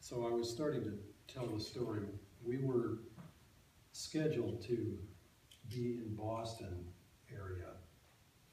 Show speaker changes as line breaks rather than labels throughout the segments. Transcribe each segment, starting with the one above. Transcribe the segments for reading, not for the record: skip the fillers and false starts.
so I was starting to tell the story. We were scheduled to be in Boston area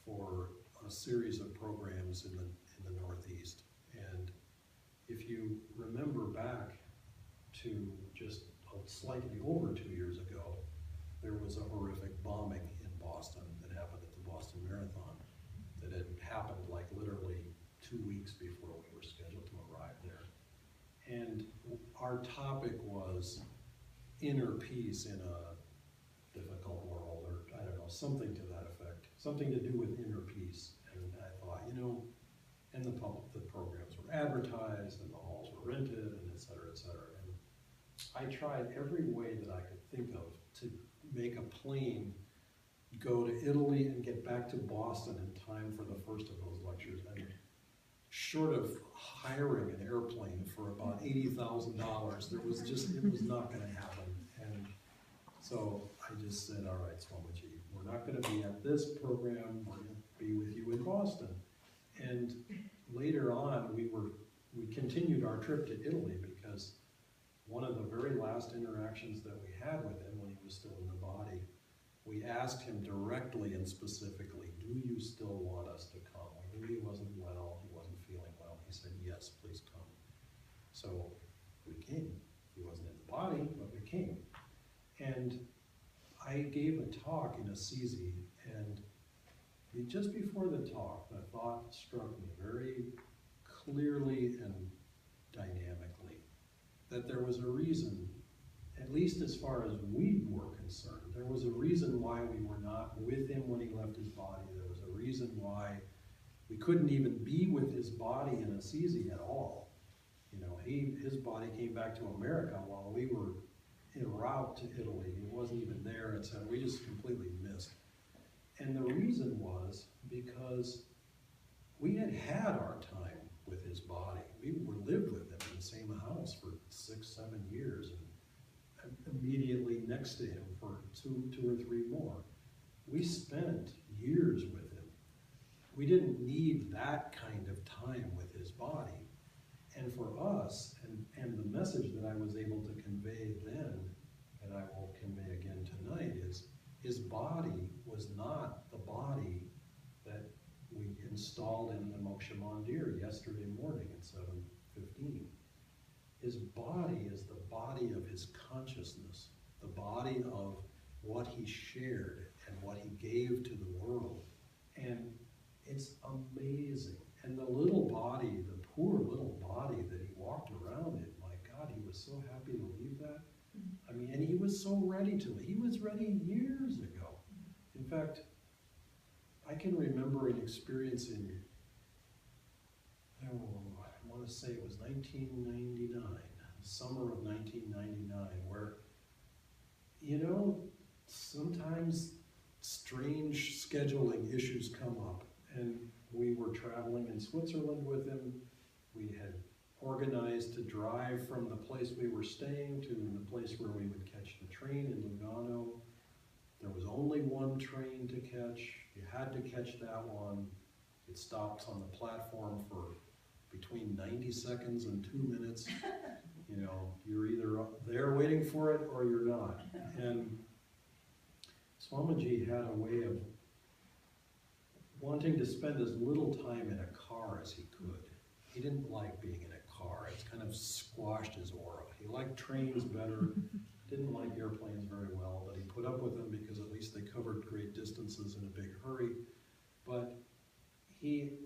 for a series of programs in the Northeast. And if you remember back to just slightly over 2 years ago, there was a horrific bombing in Boston that happened at the Boston Marathon that had happened like literally 2 weeks before we were scheduled to arrive there. And our topic was inner peace in a difficult world, or I don't know, something to that effect, something to do with inner peace. And I thought, you know, and the programs were advertised and the halls were rented and et cetera, et cetera. And I tried every way that I could think of to make a plane go to Italy and get back to Boston in time for the first of those lectures. And short of hiring an airplane for about $80,000, there was just, it was not going to happen. And so I just said, all right, Swamiji, we're not going to be at this program, we're going to be with you in Boston. And later on, we continued our trip to Italy because one of the very last interactions that we had with him when he was still in the body, we asked him directly and specifically, do you still want us to come? We knew he wasn't well, he wasn't feeling well. He said, yes, please come. So we came. He wasn't in the body, but we came. And I gave a talk in Assisi, and just before the talk, the thought struck me very clearly and dynamically that there was a reason, at least as far as we were concerned, there was a reason why we were not with him when he left his body. There was a reason why we couldn't even be with his body in Assisi at all. You know, his body came back to America while we were en route to Italy. He wasn't even there, etc. We just completely missed. And the reason was because we had had our time with his body. We lived with him in the same house for 6, 7 years, and immediately next to him for two or three more. We spent years with him. We didn't need that kind of time with his body. And for us, and the message that I was able to convey then, and I will convey again tonight, is his body was not the body that we installed in the Moksha Mandir yesterday morning at 7:15. His body is the body of his consciousness, the body of what he shared and what he gave to the world. And it's amazing. And the little body, the poor little body that he walked around in, my God, he was so happy to leave that. I mean, and he was so ready to. He was ready years ago. In fact, I can remember an experience in, I want to say it was 1999, summer of 1999, where, you know, sometimes strange scheduling issues come up. And we were traveling in Switzerland with him. We had organized to drive from the place we were staying to the place where we would catch the train in Lugano. There was only one train to catch. You had to catch that one. It stops on the platform for between 90 seconds and 2 minutes. You know, you're either there waiting for it or you're not. And Swamiji had a way of wanting to spend as little time in a car as he could. He didn't like being in a car. It's kind of squashed his aura. He liked trains better, didn't like airplanes very well, but he put up with them because at least they covered great distances in a big hurry. But he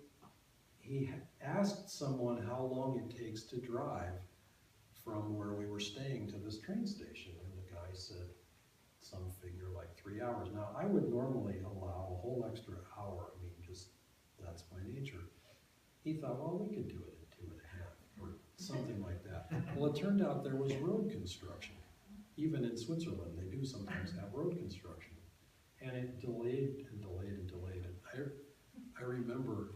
asked someone how long it takes to drive from where we were staying to this train station, and the guy said some figure like 3 hours. Now, I would normally allow a whole extra hour. I mean, just, that's my nature. He thought, well, we could do it in 2.5 or something like that. Well, it turned out there was road construction. Even in Switzerland, they do sometimes have road construction. And it delayed and delayed and delayed. And I remember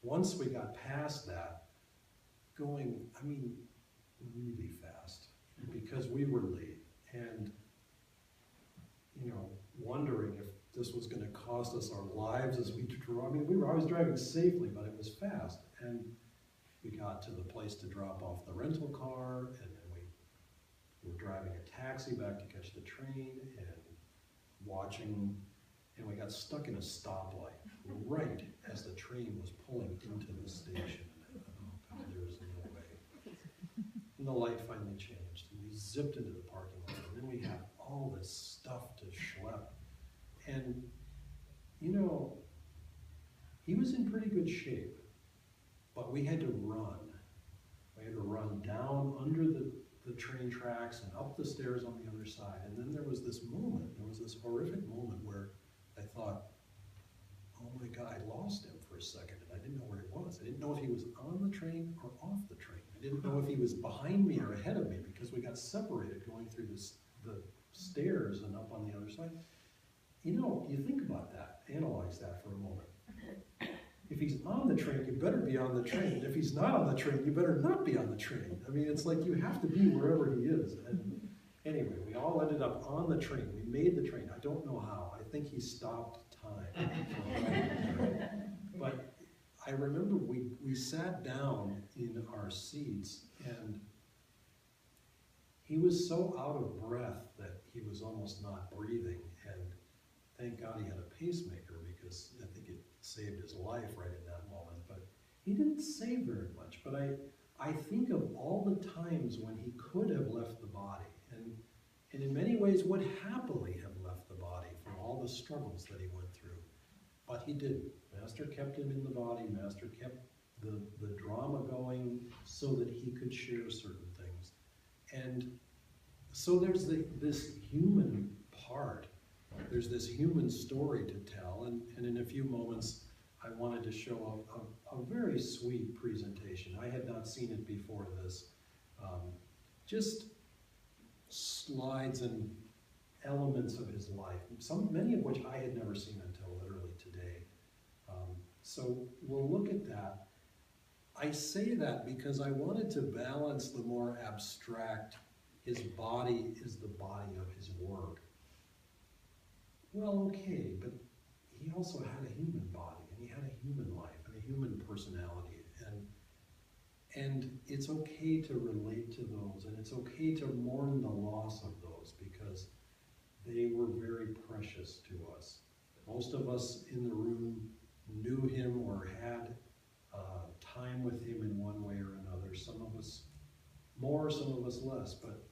once we got past that, going, I mean, really fast, because we were late. And you know, wondering if this was going to cost us our lives as we drove. I mean, I was driving safely, but it was fast. And we got to the place to drop off the rental car, and then we were driving a taxi back to catch the train, and watching, and we got stuck in a stoplight right as the train was pulling into the station. And I thought, oh, there was no way. And the light finally changed, and we zipped into the parking lot, and then we had all this stuff to schlep. And, you know, he was in pretty good shape, but we had to run. We had to run down under the train tracks and up the stairs on the other side. And then there was this horrific moment where I thought, oh my God, I lost him for a second, and I didn't know where he was. I didn't know if he was on the train or off the train. I didn't know if he was behind me or ahead of me, because we got separated going through the stairs and up on the other side. You know, you think about that, analyze that for a moment. If he's on the train, you better be on the train. If he's not on the train, you better not be on the train. I mean, it's like you have to be wherever he is. And anyway, we all ended up on the train. We made the train. I don't know how. I think he stopped time. But I remember we sat down in our seats, and he was so out of breath that he was almost not breathing. And thank God he had a pacemaker, because I think it saved his life right in that moment. But he didn't say very much. But I think of all the times when he could have left the body, and in many ways would happily have left the body for all the struggles that he went through. But he didn't. Master kept him in the body. Master kept the drama going so that he could share certain things. And so there's this human part. There's this human story to tell, and in a few moments I wanted to show a very sweet presentation. I had not seen it before this. Just slides and elements of his life, many of which I had never seen until literally today. So we'll look at that. I say that because I wanted to balance the more abstract, his body is the body of his work. Well, okay, but he also had a human body, and he had a human life, and a human personality, and it's okay to relate to those, and it's okay to mourn the loss of those, because they were very precious to us. Most of us in the room knew him or had time with him in one way or another. Some of us more, some of us less, but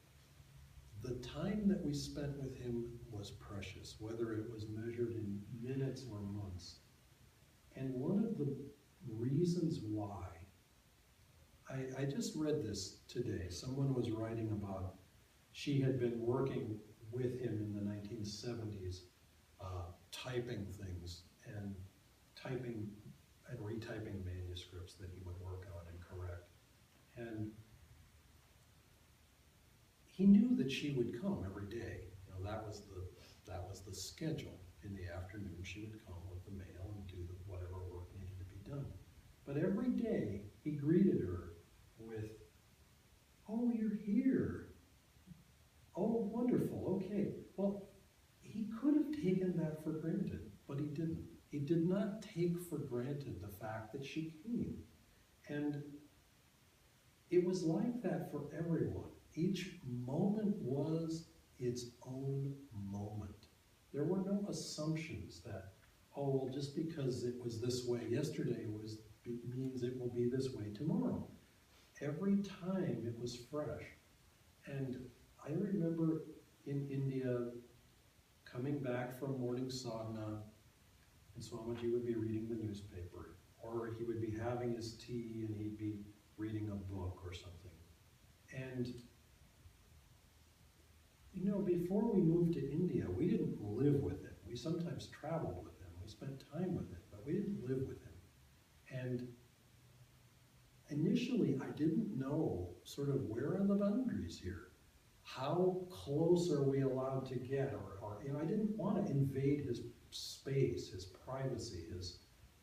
the time that we spent with him was precious, whether it was measured in minutes or months. And one of the reasons why, I just read this today. Someone was writing about, she had been working with him in the 1970s, typing things and typing and retyping manuscripts that he would work on and correct. And he knew that she would come every day. You know, that was the schedule. In the afternoon, she would come with the mail and do whatever work needed to be done. But every day, he greeted her with, "Oh, you're here. Oh, wonderful, okay." Well, he could have taken that for granted, but he didn't. He did not take for granted the fact that she came. And it was like that for everyone. Each moment was its own moment. There were no assumptions that, oh, well, just because it was this way yesterday means it will be this way tomorrow. Every time it was fresh. And I remember in India coming back from morning sadhana, and Swamiji would be reading the newspaper, or he would be having his tea and he'd be reading a book or something. And you know, before we moved to India, we didn't live with him. We sometimes traveled with him. We spent time with him, but we didn't live with him. And initially, I didn't know sort of where are the boundaries here? How close are we allowed to get? Or you know, I didn't want to invade his space, his privacy, his,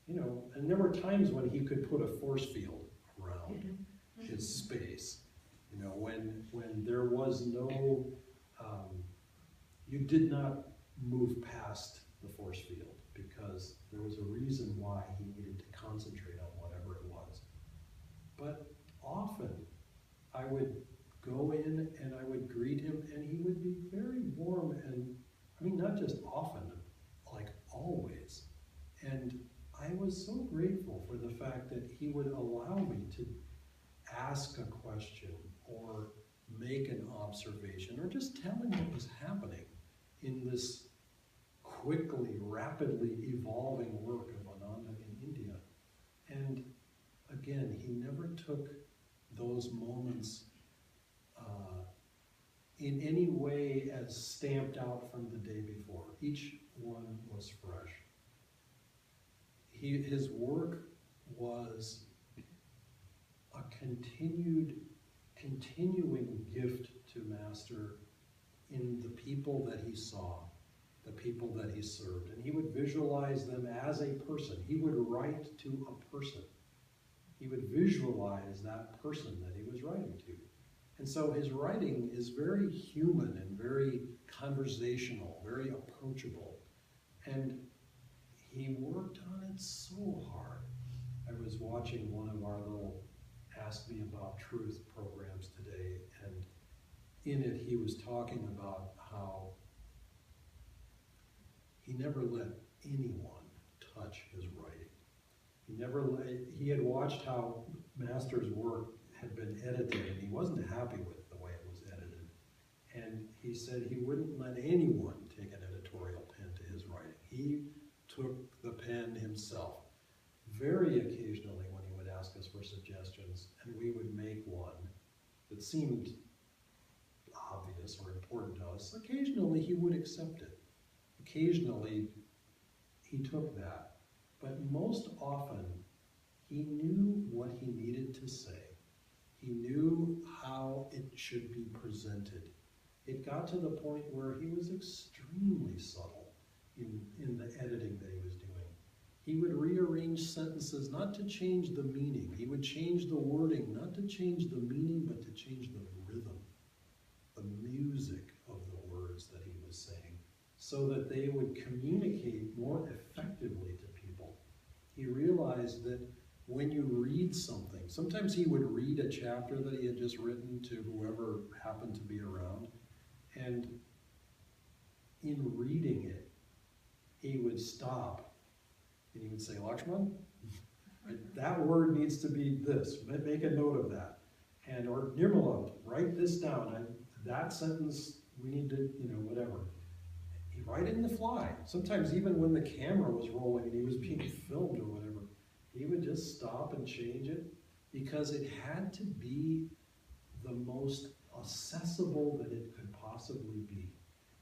you know, and there were times when he could put a force field around his space. You know, when there was no, you did not move past the force field because there was a reason why he needed to concentrate on whatever it was. But often I would go in and I would greet him, and he would be very warm, and I mean, not just often, like always. And I was so grateful for the fact that he would allow me to ask a question or make an observation or just tell him what was happening in this quickly, rapidly evolving work of Ananda in India. And again, he never took those moments in any way as stamped out from the day before. Each one was fresh. His work was a continuing gift to Master in the people that he saw, the people that he served. And he would visualize them as a person. He would write to a person. He would visualize that person that he was writing to. And so his writing is very human and very conversational, very approachable. And he worked on it so hard. I was watching one of our little Ask Me About Truth programs today, and in it he was talking about how he never let anyone touch his writing. He had watched how Master's work had been edited, and he wasn't happy with the way it was edited. And he said he wouldn't let anyone take an editorial pen to his writing. He took the pen himself. Very occasionally when he would ask us for suggestions, and we would make one that seemed obvious or important to us, occasionally he would accept it. Occasionally he took that. But most often he knew what he needed to say. He knew how it should be presented. It got to the point where he was extremely subtle in the editing that he was doing. He would rearrange sentences not to change the meaning. He would change the wording, not to change the meaning, but to change the rhythm, the music of the words that he was saying, so that they would communicate more effectively to people. He realized that when you read something, sometimes he would read a chapter that he had just written to whoever happened to be around, and in reading it, he would stop and he would say, Lakshman, that word needs to be this, make a note of that. And, or Nirmala, write this down. That sentence, we need to, whatever. He'd write it in the fly. Sometimes even when the camera was rolling and he was being filmed or whatever, he would just stop and change it because it had to be the most accessible that it could possibly be.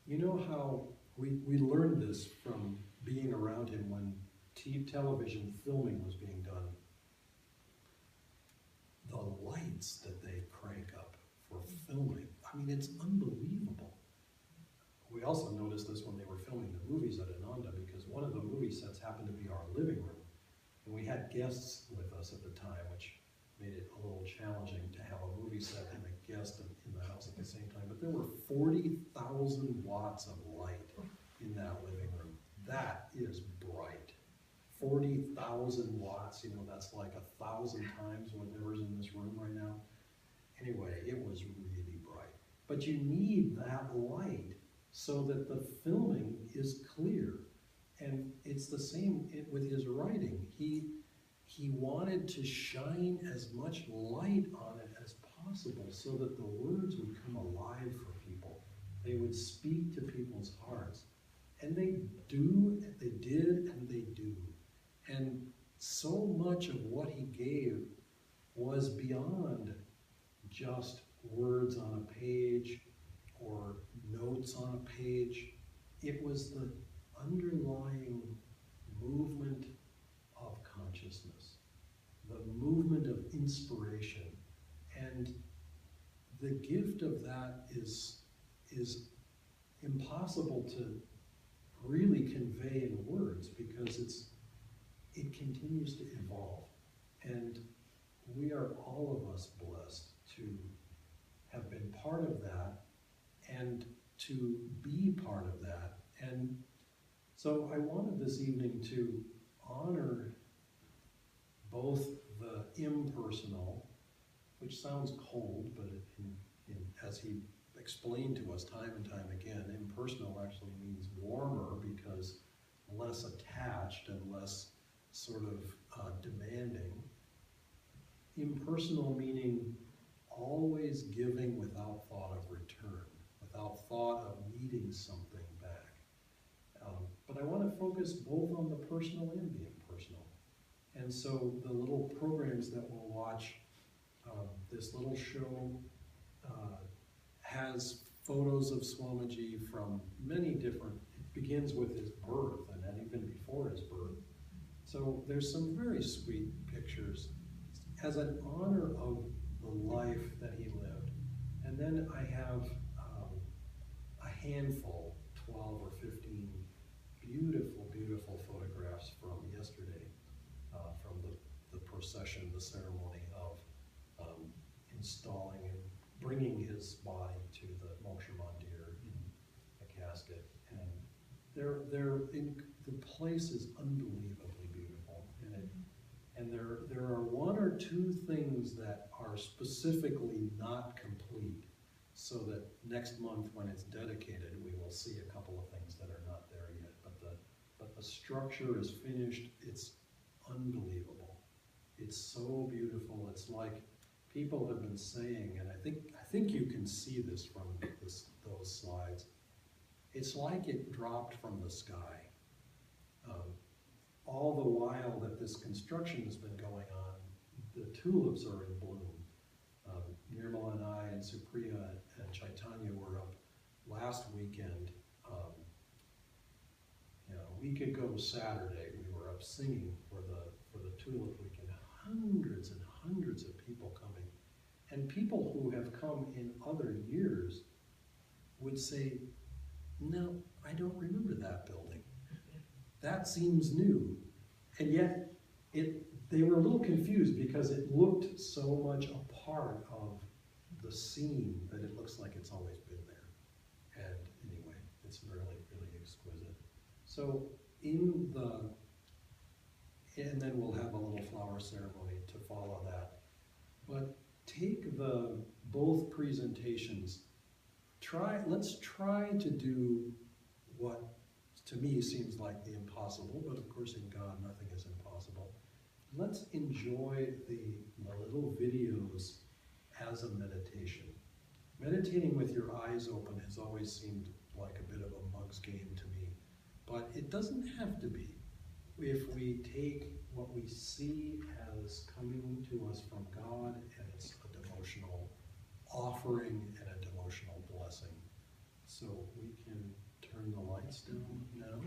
You know how we learned this from being around him when television filming was being done. The lights that they crank up for filming, I mean, it's unbelievable. We also noticed this when they were filming the movies at Ananda, because one of the movie sets happened to be our living room. And we had guests with us at the time, which made it a little challenging to have a movie set and a guest in the house at the same time. But there were 40,000 watts of light in that living room. That is bright. 40,000 watts, that's like 1,000 times whatever's in this room right now. Anyway, it was really bright. But you need that light so that the filming is clear. And it's the same with his writing. He wanted to shine as much light on it as possible so that the words would come alive for people. They would speak to people's hearts. And they did, and they do. And so much of what he gave was beyond just words on a page or notes on a page. It was the underlying movement of consciousness, the movement of inspiration. And the gift of that is impossible to really convey in words because it continues to evolve. And we are all of us blessed to have been part of that and to be part of that. And so I wanted this evening to honor both the impersonal which sounds cold, but as he explained to us time and time again, impersonal actually means warmer because less attached and less sort of demanding. Impersonal meaning always giving without thought of return, without thought of needing something back. But I want to focus both on the personal and the impersonal. And so the little programs that we'll watch, this little show has photos of Swamiji from many different, it begins with his birth and then even before his birth. So there's some very sweet pictures as an honor of the life that he lived. And then I have a handful, 12 or 15 beautiful, beautiful photographs from yesterday, from the procession, the ceremony of installing and bringing his body to the Moksha Mandir in a casket. And the place is unbelievably beautiful. And there are one or two things that are specifically not complete, so that next month when it's dedicated, we will see a couple of things that are not there yet. But the structure is finished. It's unbelievable. It's so beautiful. It's like people have been saying, and I think you can see this from those slides. It's like it dropped from the sky. All the while that this construction has been going on, the tulips are in bloom. Nirmala and I and Supriya and Chaitanya were up last weekend. A week ago Saturday, we were up singing for the tulip weekend. Hundreds and hundreds of people coming. And people who have come in other years would say, no, I don't remember that building. That seems new. And yet, they were a little confused because it looked so much a part of the scene that it looks like it's always been there. And anyway, it's really, really exquisite. So and then we'll have a little flower ceremony to follow that. But take both presentations, let's try to do what to me seems like the impossible, but of course in God nothing is impossible. Let's enjoy the little videos as a meditation. Meditating with your eyes open has always seemed like a bit of a mug's game to me, but it doesn't have to be. If we take what we see as coming to us from God, and it's a devotional offering and a devotional blessing. So we can turn the lights down now.